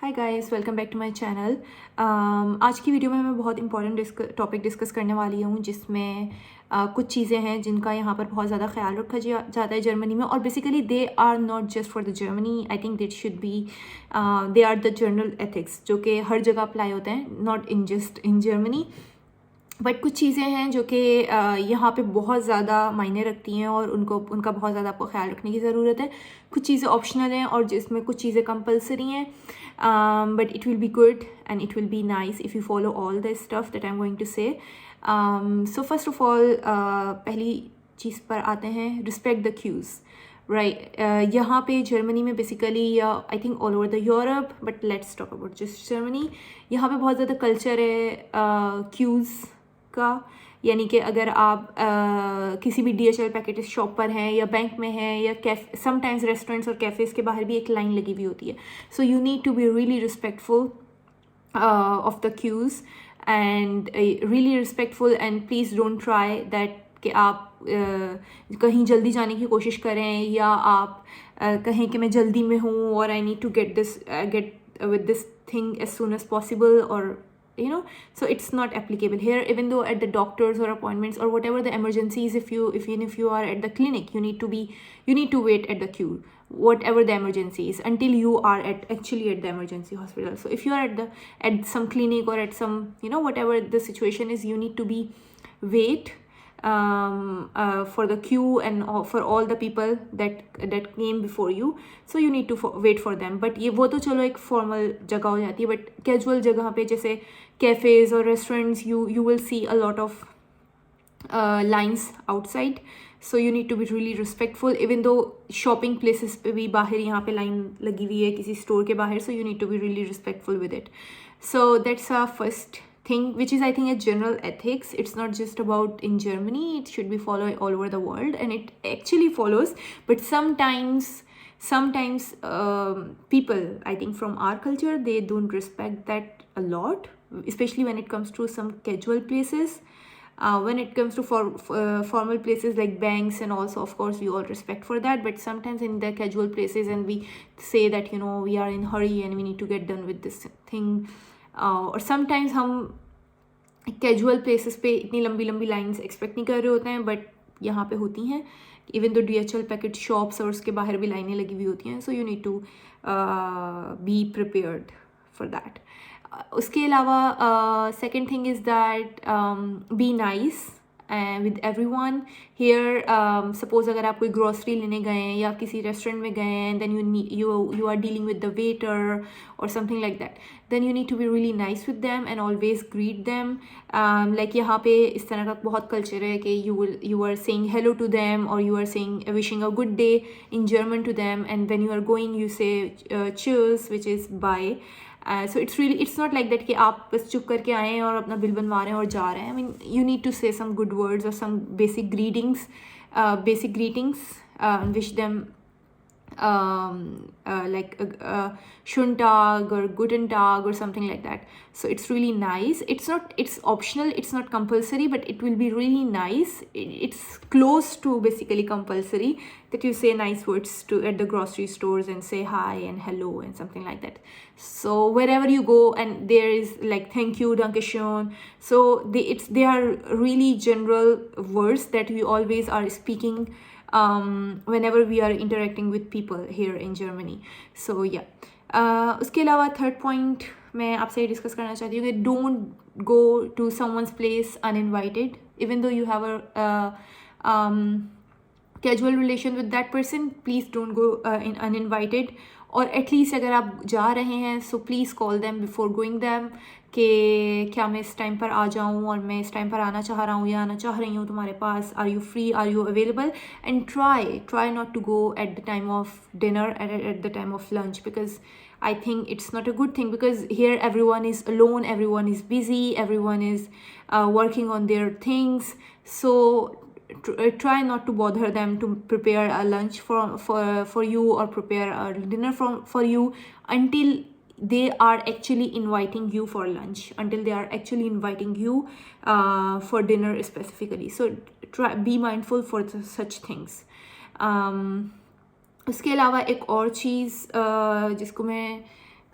Hi guys, welcome back to my channel. आज की video में मैं बहुत इंपॉर्टेंट टॉपिक डिस्कस करने वाली हूँ, जिसमें कुछ चीज़ें हैं जिनका यहाँ पर बहुत ज़्यादा ख्याल रखा जाता है जर्मनी में। और basically they are not just for the Germany, I think that should be they are the general ethics जो कि हर जगह अप्लाई होते हैं, not in just in Germany. But कुछ चीज़ें हैं जो कि यहाँ पे बहुत ज़्यादा मायने रखती हैं और उनका बहुत ज़्यादा आपको ख्याल रखने की ज़रूरत है। कुछ चीज़ें ऑप्शनल हैं और जिसमें कुछ चीज़ें कंपलसरी हैं, but it will be good and it will be nice if you follow all the stuff that I am going to say. So first of all पहली चीज़ पर आते हैं, रिस्पेक्ट द क्यूज़। राइट, यहाँ पे Germany में basically I think all over the Europe, but let's talk about just Germany. यहाँ पे बहुत ज़्यादा कल्चर है क्यूज़ का, यानी कि अगर आप किसी भी DHL पैकेट शॉप पर हैं या बैंक में हैं या समटाइम्स रेस्टोरेंट्स और कैफ़ेज़ के बाहर भी एक लाइन लगी हुई होती है। So you need to be really respectful of the queues and really respectful, and please don't try that कि आप कहीं जल्दी जाने की कोशिश करें या आप कहें कि मैं जल्दी में हूँ और I need to get with this thing as soon as possible, or so it's not applicable here. Even though at the doctors or appointments or whatever the emergencies, even if you are at the clinic, you need to wait at the queue, whatever the emergency is, until you are actually at the emergency hospital. So if you are at some clinic or at some whatever the situation is, you need to be wait for the queue and for all the people that came before you. So you need to wait for them. But ये वो तो चलो एक formal जगह हो जाती है, but casual जगह पे जैसे कैफ़ेज़ और restaurants, you will see a lot of lines outside. So you need to be really respectful, even though shopping places पे भी बाहर यहाँ पे लाइन लगी हुई है किसी स्टोर के बाहर. So you need to be really respectful with it. So that's our first thing, which is I think a general ethics. It's not just about in Germany, it should be followed all over the world, and it actually follows. But sometimes people, I think from our culture, they don't respect that a lot, especially when it comes to some casual places. When it comes to formal places like banks and also, of course, we all respect for that. But sometimes in the casual places, and we say that we are in hurry and we need to get done with this thing. और sometimes हम casual places पे इतनी लंबी लंबी lines expect नहीं कर रहे होते हैं, बट यहाँ पे होती हैं. Even though DHL packet shops और उसके बाहर भी लाइनें लगी हुई होती हैं. So you need to be prepared for that. उसके अलावा second thing is that be nice with everyone here. Suppose अगर आप कोई ग्रॉसरी लेने गए हैं या आप किसी रेस्टोरेंट में गए हैं, and then you are dealing with the waiter or something like that, then you need to be really nice with them and always greet them. Like यहाँ पे इस तरह का बहुत कल्चर है कि you are saying hello to them, or you are saying wishing a good day in German to them, and when you are going you say cheers, which is bye. So it's not like that कि आप बस चुप करके आए हैं और अपना bill बनवा रहे हैं और जा रहे हैं. I mean, you need to say some good words or some basic greetings, and wish them like schönen Tag or guten Tag or something like that. So it's really nice. It's optional, it's not compulsory, but it will be really nice. It's close to basically compulsory that you say nice words at the grocery stores and say hi and hello and something like that. So wherever you go, and there is like thank you, danke schön. So they are really general words that we always are speaking whenever we are interacting with people here in Germany. So yeah. उसके अलावा third point मैं आपसे ये discuss करना चाहती हूँ कि don't go to someone's place uninvited, even though you have a casual relation with that person. Please don't go in uninvited. और एटलीस्ट अगर आप जा रहे हैं, so please call them before going them कि क्या मैं इस टाइम पर आ जाऊँ, और मैं इस टाइम पर आना चाह रहा हूँ या आना चाह रही हूँ तुम्हारे पास. Are you free, are you available? And try not to go at the time of dinner, at the time of lunch, because I think it's not a good thing, because here everyone is alone, everyone is busy, everyone is working on their things. So try not to bother them to prepare a lunch for you or prepare a dinner for you until they are actually inviting you for lunch, until they are actually inviting you for dinner specifically. So be mindful for such things. उसके अलावा एक और चीज़ जिसको मैं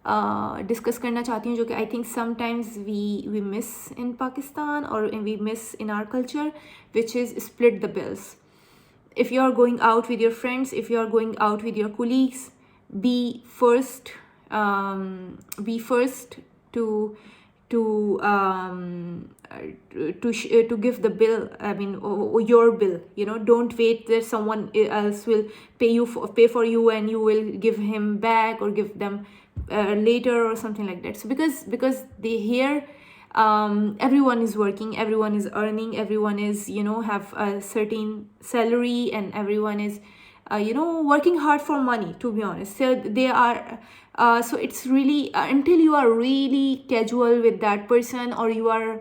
discuss करना चाहती हूँ, जो कि I think sometimes we miss in Pakistan और we miss in our culture, which is split the bills. If you are going out with your friends, if you are going out with your colleagues, be first be first to to um, to give the bill. I mean, your bill. Don't wait that someone else will pay for you and you will give him back or give them later or something like that. So because they hear, everyone is working, everyone is earning, everyone is have a certain salary, and everyone is working hard for money, to be honest. So they are so it's really until you are really casual with that person, or you are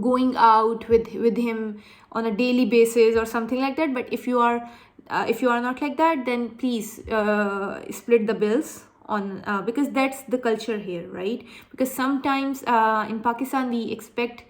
going out with him on a daily basis or something like that. But if you are not like that, then please split the bills on, because that's the culture here, right? Because sometimes in Pakistan we expect,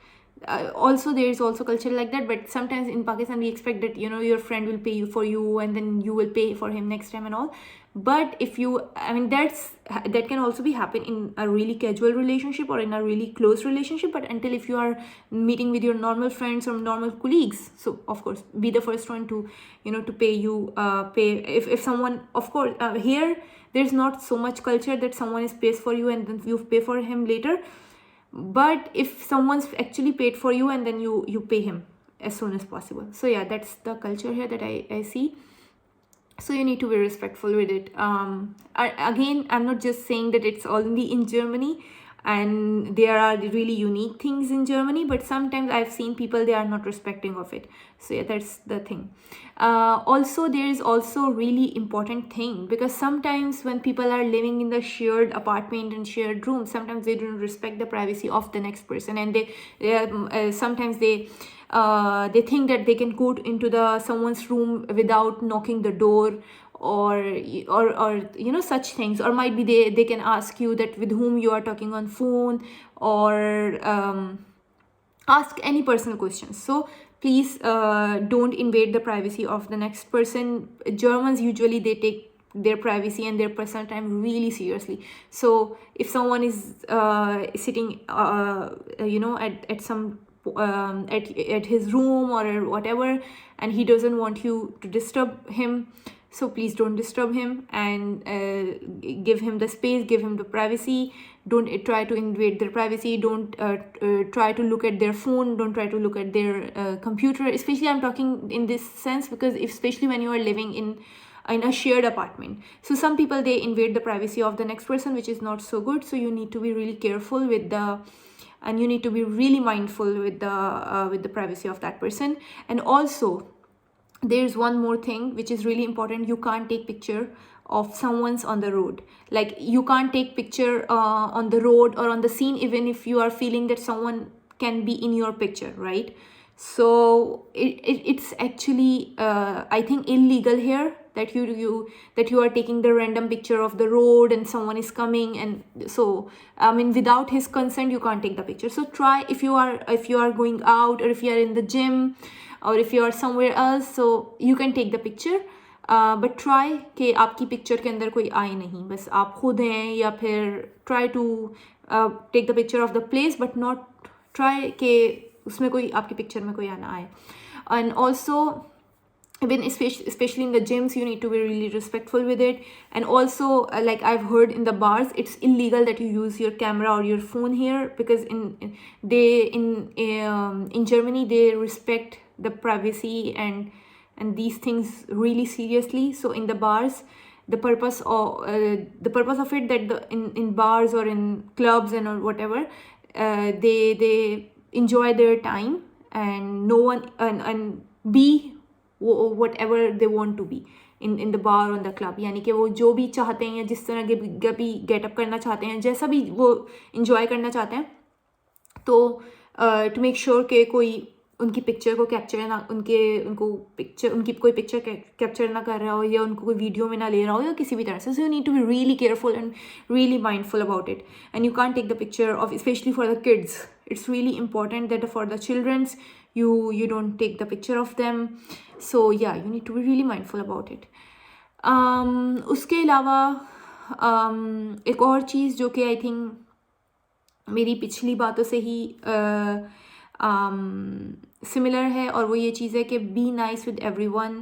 also there is also culture like that, but sometimes in Pakistan we expect that your friend will pay you for you and then you will pay for him next time and all. But if you, I mean, that can also be happen in a really casual relationship or in a really close relationship. But until if you are meeting with your normal friends or normal colleagues, so of course be the first one to to pay you, pay if someone, of course, here there's not so much culture that someone is pays for you and then you pay for him later. But if someone's actually paid for you, and then you pay him as soon as possible. So yeah, that's the culture here that I see. So you need to be respectful with it. Again, I'm not just saying that it's only in Germany, and there are really unique things in Germany, but sometimes I've seen people, they are not respecting of it. So yeah, that's the thing. Also, there is also really important thing, because sometimes when people are living in the shared apartment and shared room, sometimes they don't respect the privacy of the next person, and sometimes they think that they can go into someone's room without knocking the door, or such things. Or might be they can ask you that with whom you are talking on phone, or ask any personal questions. So please don't invade the privacy of the next person. Germans usually, they take their privacy and their personal time really seriously. So if someone is sitting at some at his room or whatever, and he doesn't want you to disturb him, so please don't disturb him, and give him the space, give him the privacy. Don't try to invade their privacy. Don't try to look at their phone. Don't try to look at their computer. Especially I'm talking in this sense, because especially when you are living in a shared apartment, so some people, they invade the privacy of the next person, which is not so good. So you need to be really careful and you need to be really mindful with the privacy of that person. And also, there's one more thing which is really important. You can't take picture of someone's on the road. Like, you can't take picture on the road or on the scene, even if you are feeling that someone can be in your picture, right? So it's actually I think illegal here, that you are taking the random picture of the road and someone is coming, and so I mean, without his consent you can't take the picture. So try, if you are going out, or if you are in the gym, or if you are somewhere else, so you can take the picture, but try कि आपकी picture के अंदर कोई आए नहीं, बस आप खुद हैं, या फिर try to take the picture of the place, but not try कि उसमें कोई आपकी picture में कोई आना आए. And also, even especially in the gyms, you need to be really respectful with it. And also, like I've heard in the bars, it's illegal that you use your camera or your phone here, because in Germany, they respect the privacy and these things really seriously. So in the bars, the purpose of it, that in bars or in clubs and or whatever, they enjoy their time, and no one and be whatever they want to be in the bar or in the club. यानी कि वो जो भी चाहते हैं, या जिस तरह के भी गेटअप करना चाहते हैं, जैसा भी वो enjoy करना चाहते हैं, तो to make sure कि कोई उनकी पिक्चर को कैप्चर ना, उनकी कोई पिक्चर कैप्चर ना कर रहा हो, या उनको कोई वीडियो में ना ले रहा हो, या किसी भी तरह से. So you need to be really careful and really mindful about it. And you can't take the picture of, especially for the kids, it's really important that for the children's, you don't take the picture of them. So yeah, you need to be really mindful about it. उसके अलावा एक और चीज़ जो कि I think मेरी पिछली बातों से ही सिमिलर है, और वो ये चीज़ है कि be nice with everyone,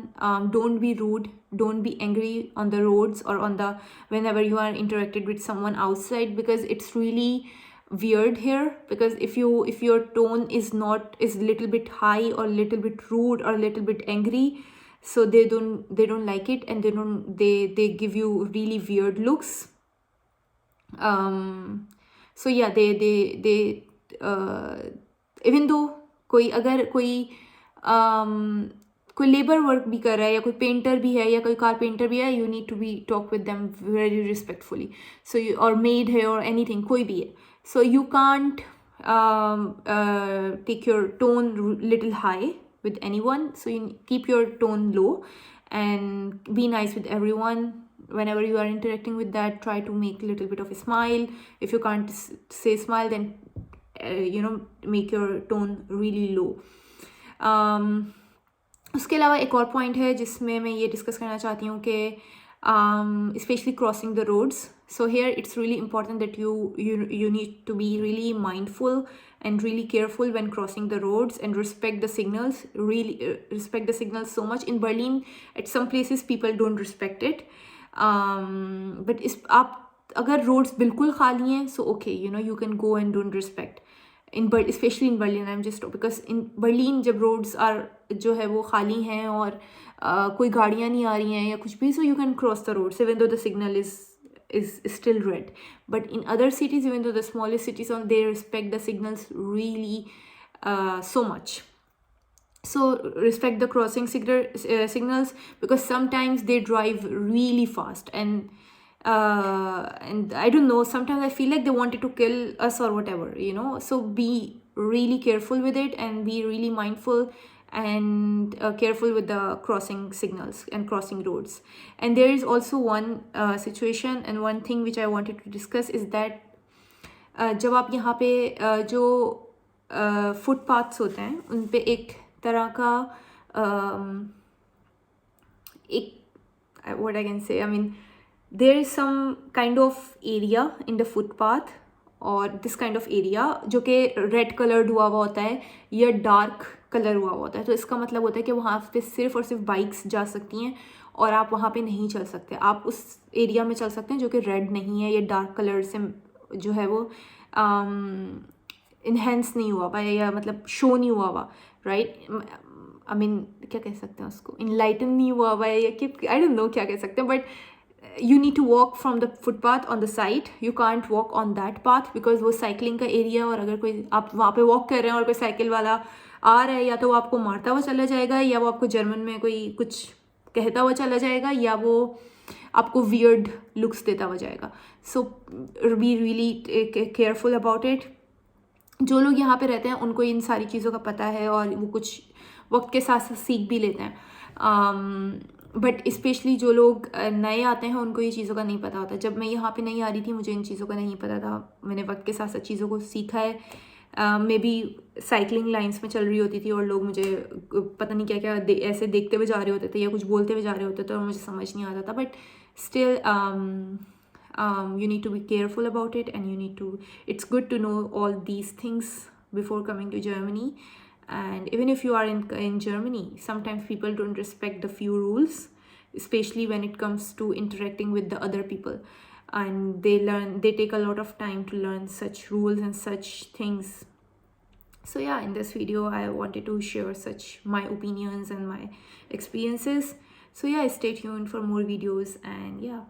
don't be rude, don't be angry on the roads और on the whenever you are interacted with someone outside, because it's really weird here, because if your tone is little bit high or little bit rude or little bit angry, so they don't like it, and they give you really weird looks. So yeah, they even though अगर कोई labour work भी कर रहा है, या कोई painter भी है, या कोई कारपेंटर भी है, you need to be talk with them very respectfully. So you, और मेड है और एनीथिंग, कोई भी है, so you can't take your tone little high with anyone, so you keep your tone low and be nice with everyone. Whenever you are interacting with that, try to make a little bit of a smile. If you can't say smile, then make your tone really low. उसके अलावा एक और point है जिसमें मैं ये discuss करना चाहती हूँ कि specially crossing the roads. So here it's really important that you need to be really mindful and really careful when crossing the roads, and respect the signals. Really respect the signals so much. In Berlin, at some places people don't respect it. But आप अगर roads बिल्कुल खाली हैं, so okay, you can go and don't respect. Especially in Berlin, I'm just because in Berlin जब roads are जो है वो खाली हैं और कोई गाड़ियाँ नहीं आ रही हैं या कुछ भी, so you can cross the roads even though the signal is still red. But in other cities, even though the smallest cities, they respect the signals really so much. So respect the crossing signals, because sometimes they drive really fast, and I don't know, sometimes I feel like they wanted to kill us or whatever, so be really careful with it, and be really mindful and careful with the crossing signals and crossing roads. And there is also one situation and one thing which I wanted to discuss is that जब आप यहाँ पे जो footpaths होते हैं उन पे एक तरह का what I can say, I mean, there is some kind of area in the footpath, और this kind of area जो कि रेड कलर्ड हुआ हुआ होता है या डार्क कलर हुआ होता है. तो इसका मतलब होता है कि वहाँ पे सिर्फ और सिर्फ बाइक्स जा सकती हैं, और आप वहाँ पे नहीं चल सकते. आप उस एरिया में चल सकते हैं जो कि रेड नहीं है या डार्क कलर से जो है वो इन्हेंस नहीं हुआ हुआ, या मतलब शो नहीं हुआ हुआ, राइट. आई मीन क्या कह सकते हैं उसको, इनलाइटन नहीं हुआ हुआ है, या आई डोंट नो क्या कह सकते हैं. But you need to walk from the footpath on the side. You can't walk on that path because वो साइकिलिंग का एरिया, और अगर कोई आप वहाँ पे वॉक कर रहे हैं और कोई साइकिल वाला आ रहा है, या तो वो आपको मारता हुआ चला जाएगा, या वो आपको जर्मन में कोई कुछ कहता हुआ चला जाएगा, या वो आपको वियर्ड लुक्स देता हुआ जाएगा. So be really careful about it. जो लोग यहाँ पे रहते हैं उनको इन सारी चीज़ों का पता है, और वो कुछ वक्त के साथ साथ सीख भी लेते हैं. बट स्पेशली जो लोग नए आते हैं उनको ये चीज़ों का नहीं पता होता. जब मैं यहाँ पे नहीं आ रही थी, मुझे इन चीज़ों का नहीं पता था. मैंने वक्त के साथ साथ चीज़ों को सीखा है. मे बी साइकिलिंग लाइंस में चल रही होती थी और लोग मुझे पता नहीं क्या क्या ऐसे देखते हुए जा रहे होते थे या कुछ बोलते हुए जा रहे होते थे, और मुझे समझ नहीं आता था. But still you need to be careful about it, and it's good to know all these things before coming to Germany. And even if you are in Germany, sometimes people don't respect the few rules, especially when it comes to interacting with the other people, and they take a lot of time to learn such rules and such things. So yeah, in this video I wanted to share such my opinions and my experiences. So yeah, stay tuned for more videos, and yeah.